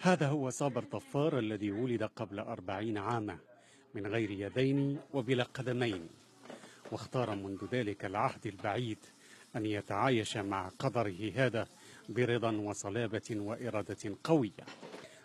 هذا هو صابر طفار الذي ولد قبل 40 عاما من غير يدين وبلا قدمين، واختار منذ ذلك العهد البعيد أن يتعايش مع قدره هذا برضا وصلابة وإرادة قوية.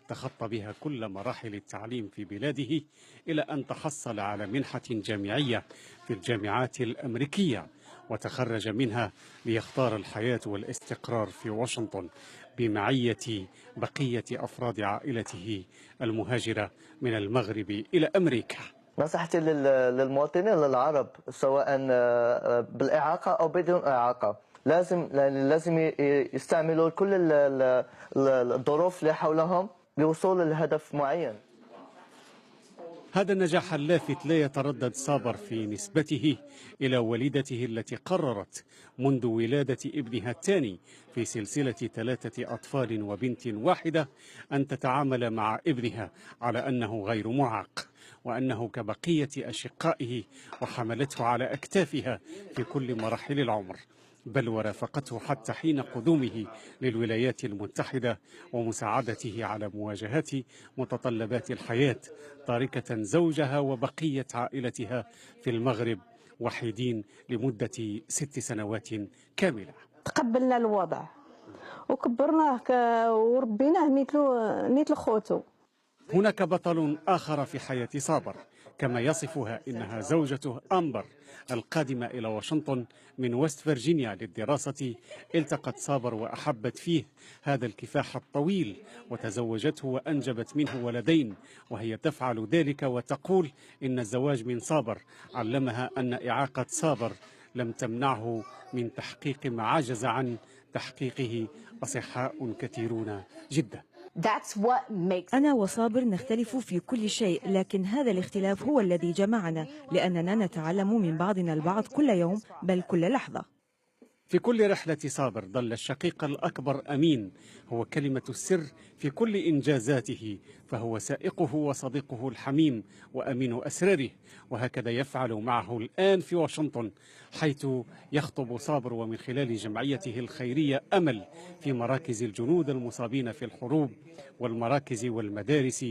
تخطى بها كل مراحل التعليم في بلاده إلى أن تحصل على منحة جامعية في الجامعات الأمريكية، وتخرج منها ليختار الحياة والاستقرار في واشنطن بمعية بقية أفراد عائلته المهاجرة من المغرب إلى أمريكا. نصيحتي للمواطنين العرب سواء بالإعاقة أو بدون إعاقة لازم يستعملوا كل الظروف اللي حولهم للوصول لهدف معين. هذا النجاح اللافت لا يتردد صابر في نسبته إلى والدته التي قررت منذ ولادة ابنها الثاني في سلسلة 3 أطفال وبنت واحدة أن تتعامل مع ابنها على أنه غير معاق، وأنه كبقية أشقائه، وحملته على أكتافها في كل مراحل العمر، بل ورافقته حتى حين قدومه للولايات المتحدة ومساعدته على مواجهة متطلبات الحياة، تاركة زوجها وبقية عائلتها في المغرب وحيدين لمدة 6 سنوات كاملة. تقبلنا الوضع وكبرناه وربيناه مثل خوته. هناك بطل آخر في حياة صابر كما يصفها إنها زوجته أمبر القادمة إلى واشنطن من وست فرجينيا للدراسة. التقت صابر وأحبت فيه هذا الكفاح الطويل وتزوجته وأنجبت منه ولدين، وهي تفعل ذلك وتقول إن الزواج من صابر علمها أن إعاقة صابر لم تمنعه من تحقيق ما عجز عن تحقيقه أصحاء كثيرون جدا. أنا وصابر نختلف في كل شيء، لكن هذا الاختلاف هو الذي جمعنا، لأننا نتعلم من بعضنا البعض كل يوم بل كل لحظة. في كل رحلة صابر ظل الشقيق الأكبر أمين هو كلمة السر في كل إنجازاته، فهو سائقه وصديقه الحميم وأمين أسراره، وهكذا يفعل معه الآن في واشنطن، حيث يخطب صابر ومن خلال جمعيته الخيرية أمل في مراكز الجنود المصابين في الحروب والمراكز والمدارس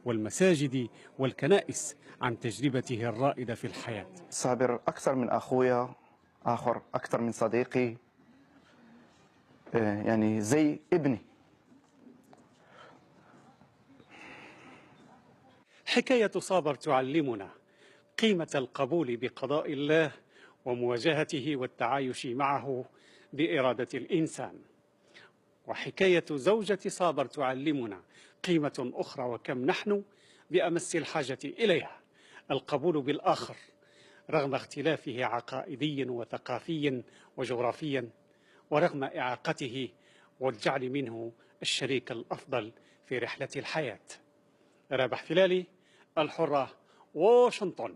والمساجد والكنائس عن تجربته الرائدة في الحياة. صابر أكثر من أخويا، آخر أكثر من صديقي، يعني زي ابني. حكاية صابر تعلمنا قيمة القبول بقضاء الله ومواجهته والتعايش معه بإرادة الإنسان، وحكاية زوجة صابر تعلمنا قيمة أخرى وكم نحن بأمس الحاجة إليها، القبول بالآخر رغم اختلافه عقائديا وثقافيا وجغرافيا، ورغم إعاقته، والجعل منه الشريك الأفضل في رحلة الحياة. رابح فلالي، الحرة، واشنطن.